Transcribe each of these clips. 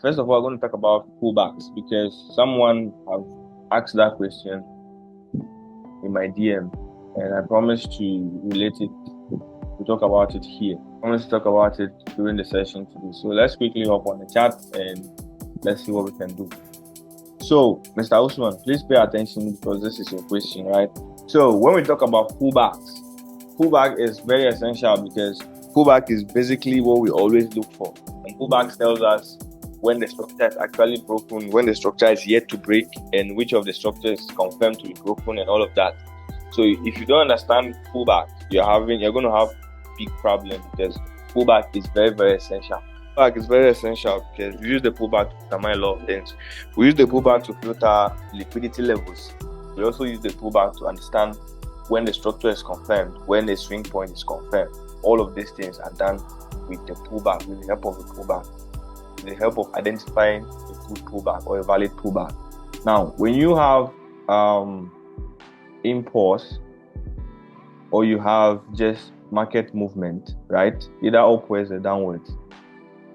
First of all, I'm going to talk about pullbacks because someone have asked that question in my DM, and I promised to relate it to talk about it here. I promised to talk about it during the session today. So let's quickly hop on the chat and let's see what we can do. So, Mr. Usman, please pay attention because this is your question, right? So, when we talk about pullbacks, pullback is very essential because pullback is basically what we always look for. And pullback tells us when the structure is actually broken, when the structure is yet to break, and which of the structures is confirmed to be broken, and all of that. So, if you don't understand pullback, you're going to have big problem because pullback is very, very essential. Pullback is very essential because we use the pullback to determine a lot of things. We use the pullback to filter liquidity levels. We also use the pullback to understand when the structure is confirmed, when the swing point is confirmed. All of these things are done with the pullback, with the help of the pullback, with the help of identifying a good pullback or a valid pullback. Now, when you have impulse or you have just market movement, right? Either upwards or downwards.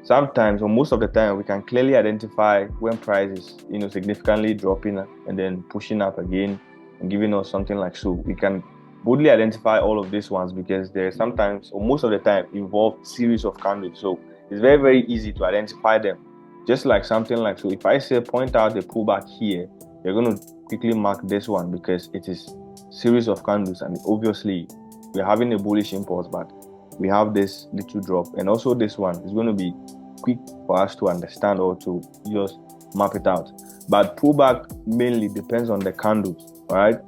Sometimes, or most of the time, we can clearly identify when price is, significantly dropping and then pushing up again and giving us something like so. We can boldly identify all of these ones because they sometimes, or most of the time, involve series of candles. So it's very, very easy to identify them. Just like something like so. If I say point out the pullback here, you're going to quickly mark this one because it is series of candles, and obviously we're having a bullish impulse, but we have this little drop, and also this one is going to be quick for us to understand or to just map it out. But pullback mainly depends on the candles, all right?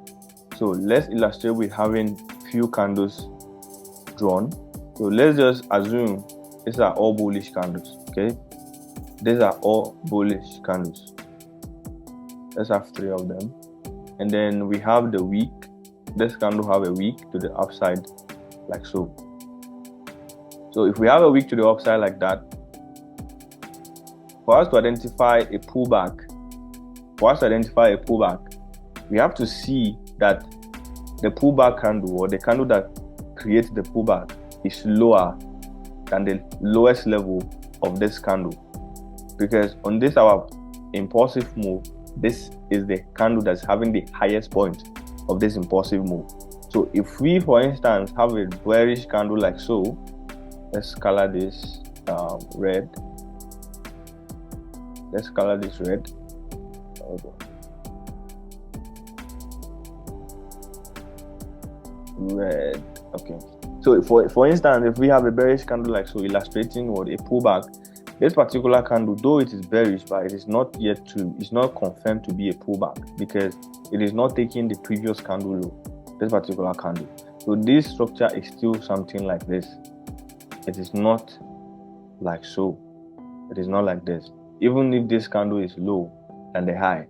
So let's illustrate with having few candles drawn. So let's just assume these are all bullish candles, okay? These are all bullish candles. Let's have 3 of them. And then we have the wick. This candle have a wick to the upside like so. So if we have a wick to the upside like that, for us to identify a pullback, we have to see that the pullback candle or the candle that creates the pullback is lower than the lowest level of this candle. Because on this our impulsive move, this is the candle that's having the highest point of this impulsive move. So if we, for instance, have a bearish candle like so, let's color this red. Let's color this red. Red. Okay. So for instance, if we have a bearish candle like so, illustrating what a pullback, this particular candle, though it is bearish, but it is not it's not confirmed to be a pullback because it is not taking the previous candle low. This particular candle. So this structure is still something like this. It is not like so. It is not like this. Even if this candle is low than the high,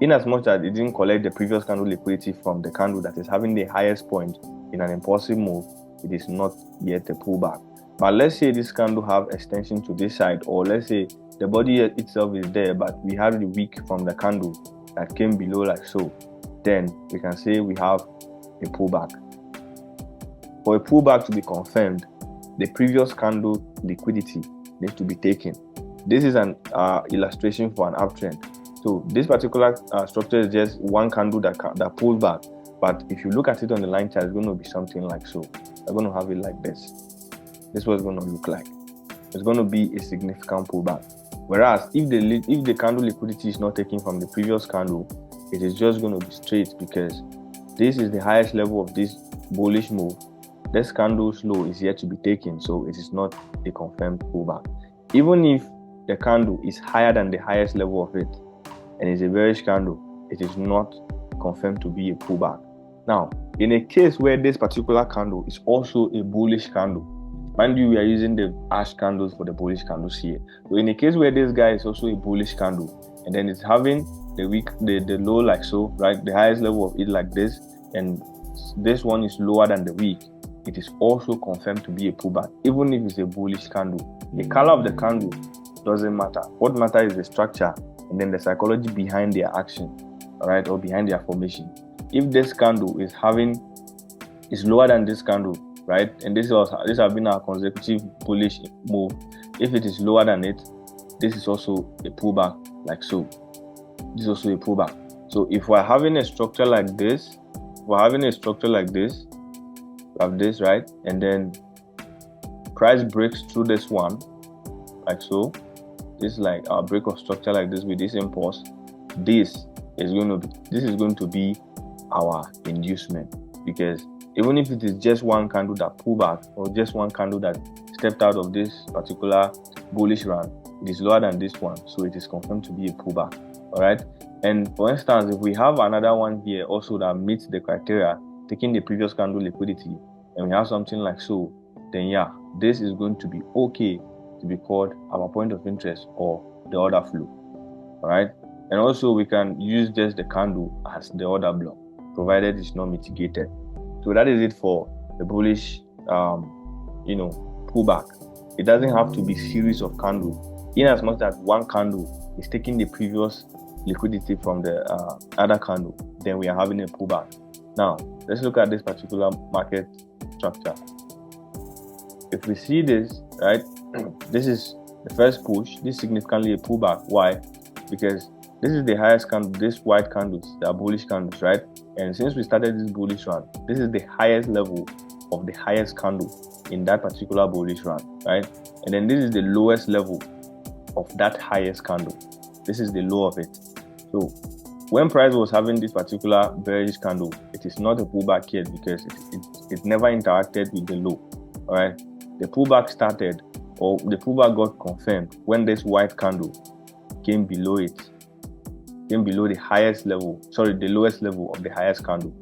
in as much as it didn't collect the previous candle liquidity from the candle that is having the highest point in an impulsive move, it is not yet a pullback. But let's say this candle have extension to this side, or let's say the body itself is there, but we have the wick from the candle that came below like so, then we can say we have a pullback. For a pullback to be confirmed, the previous candle liquidity needs to be taken. This is an illustration for an uptrend. So this particular structure is just one candle that pulls back. But if you look at it on the line chart, it's going to be something like so. We're going to have it like this. This is what it's going to look like. It's going to be a significant pullback. Whereas if the candle liquidity is not taken from the previous candle, it is just going to be straight because this is the highest level of this bullish move. This candle's low is yet to be taken, so it is not a confirmed pullback. Even if the candle is higher than the highest level of it and is a bearish candle, it is not confirmed to be a pullback. Now, in a case where this particular candle is also a bullish candle, mind you, we are using the ash candles for the bullish candles here. So in a case where this guy is also a bullish candle and then it's having the low like so, right, the highest level of it like this, and this one is lower than the wick, it is also confirmed to be a pullback, even if it's a bullish candle. The color of the candle doesn't matter. What matters is the structure and then the psychology behind their action, right, or behind their formation. If this candle is lower than this candle, right, and this has been our consecutive bullish move, if it is lower than it, this is also a pullback like so. This is also a pullback. So if we're having a structure like this, we have this, right? And then price breaks through this one like so. This is like our break of structure like this with this impulse. This is going to be our inducement, because even if it is just one candle that pull back, or just one candle that stepped out of this particular bullish run, it is lower than this one, so it is confirmed to be a pullback. All right. And for instance, if we have another one here also that meets the criteria, taking the previous candle liquidity, and we have something like so, then yeah, this is going to be okay to be called our point of interest or the order flow. All right. And also we can use just the candle as the order block, provided it's not mitigated. So that is it for the bullish pullback. It doesn't have to be series of candles. In as much as one candle is taking the previous liquidity from the other candle, then we are having a pullback. Now let's look at this particular market structure. If we see this, right, this is the first push. This is significantly a pullback. Why? Because this is the highest candle. This white candles, they are bullish candles, right? And since we started this bullish run, this is the highest level of the highest candle in that particular bullish run, right? And then this is the lowest level of that highest candle. This is the low of it. So when price was having this particular bearish candle, it is not a pullback yet, because it never interacted with the low. All right, the pullback started, or the pullback got confirmed when this white candle came below it, came below the highest level, the lowest level of the highest candle,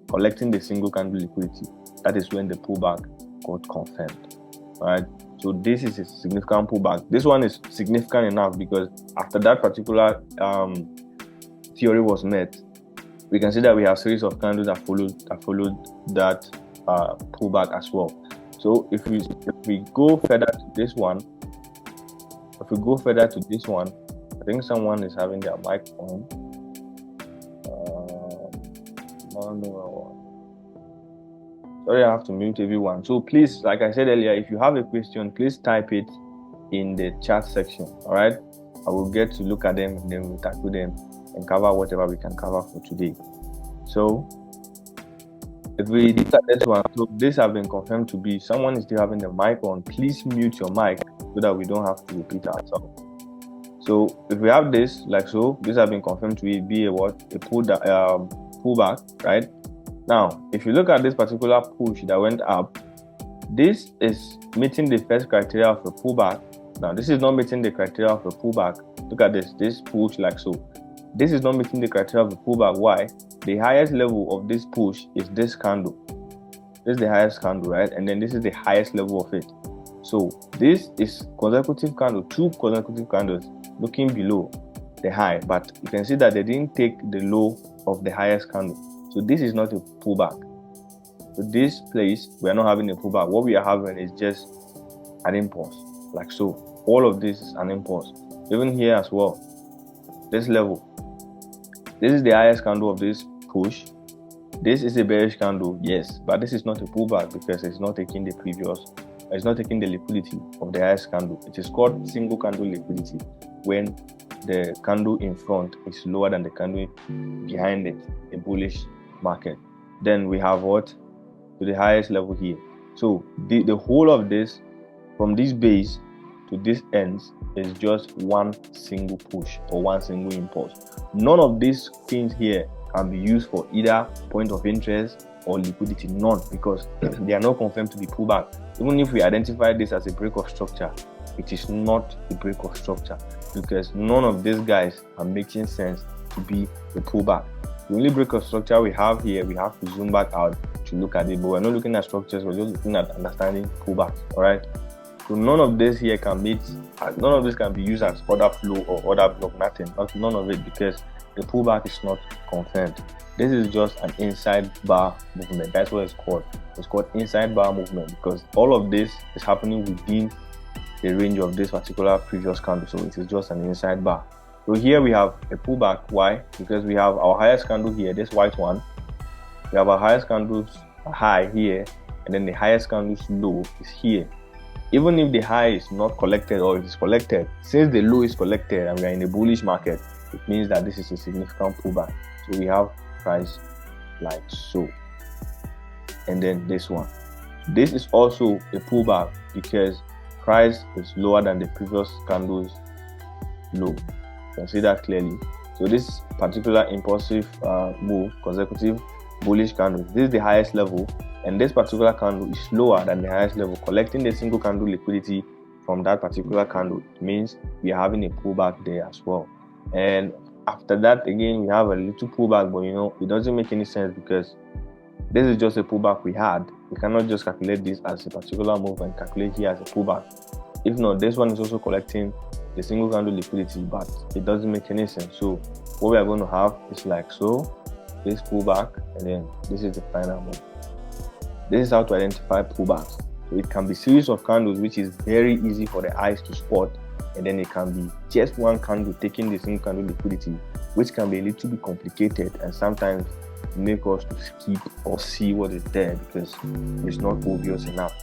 collecting the single candle liquidity. That is when the pullback got confirmed. All right, so this is a significant pullback. This one is significant enough because after that particular theory was met, we can see that we have series of candles that followed that pullback as well. So if we go further to this one, I think someone is having their mic on. Sorry, I have to mute everyone. So please, like I said earlier, if you have a question, please type it in the chat section. All right, I will get to look at them, and then we'll tackle them and cover whatever we can cover for today. So if we look at this one, so this has been confirmed to be, someone is still having the mic on. Please mute your mic so that we don't have to repeat ourselves. So if we have this like so, this has been confirmed to be a pullback, right? Now, if you look at this particular push that went up, this is meeting the first criteria of a pullback. Now, this is not meeting the criteria of a pullback. Look at this push like so. This is not meeting the criteria of a pullback. Why? The highest level of this push is this candle. This is the highest candle, right? And then this is the highest level of it. So this is consecutive candle, 2 consecutive candles looking below the high, but you can see that they didn't take the low of the highest candle. So this is not a pullback. So this place, we are not having a pullback. What we are having is just an impulse, like so. All of this is an impulse. Even here as well, this level. This is the highest candle of this push. This is a bearish candle, yes, but this is not a pullback because it's not taking the liquidity of the highest candle. It is called single candle liquidity when the candle in front is lower than the candle behind it, a bullish market. Then we have what? To the highest level here. So the whole of this, from this base to this ends, is just one single push or one single impulse. None of these things here can be used for either point of interest or liquidity. None, because they are not confirmed to be pullback. Even if we identify this as a break of structure, it is not a break of structure because none of these guys are making sense to be a pullback. The only break of structure we have here, we have to zoom back out to look at it, but we're not looking at structures, we're just looking at understanding pullbacks. All right, so none of this here can be used as order flow or order block, none of it, because the pullback is not confirmed. This is just an inside bar movement. That's what it's called. It's called inside bar movement because all of this is happening within the range of this particular previous candle. So it is just an inside bar. So here we have a pullback. Why? Because we have our highest candle here, this white one. We have our highest candle's high here, and then the highest candle's low is here. Even if the high is not collected or it is collected, since the low is collected and we are in a bullish market, it means that this is a significant pullback. So we have price like so. And then this one. This is also a pullback because price is lower than the previous candle's low. You can see that clearly. So this particular impulsive move, consecutive bullish candle, this is the highest level, and this particular candle is lower than the highest level, collecting the single candle liquidity from that particular candle. It means we are having a pullback there as well. And after that, again, we have a little pullback, but it doesn't make any sense because this is just a pullback we had. We cannot just calculate this as a particular move and calculate here as a pullback. If not, this one is also collecting the single candle liquidity, but it doesn't make any sense. So what we are going to have is like so, this pullback, and then this is the final move. This is how to identify pullbacks. So it can be series of candles, which is very easy for the eyes to spot, and then it can be just one candle taking the single candle liquidity, which can be a little bit complicated and sometimes make us to skip or see what is there because it's not obvious enough.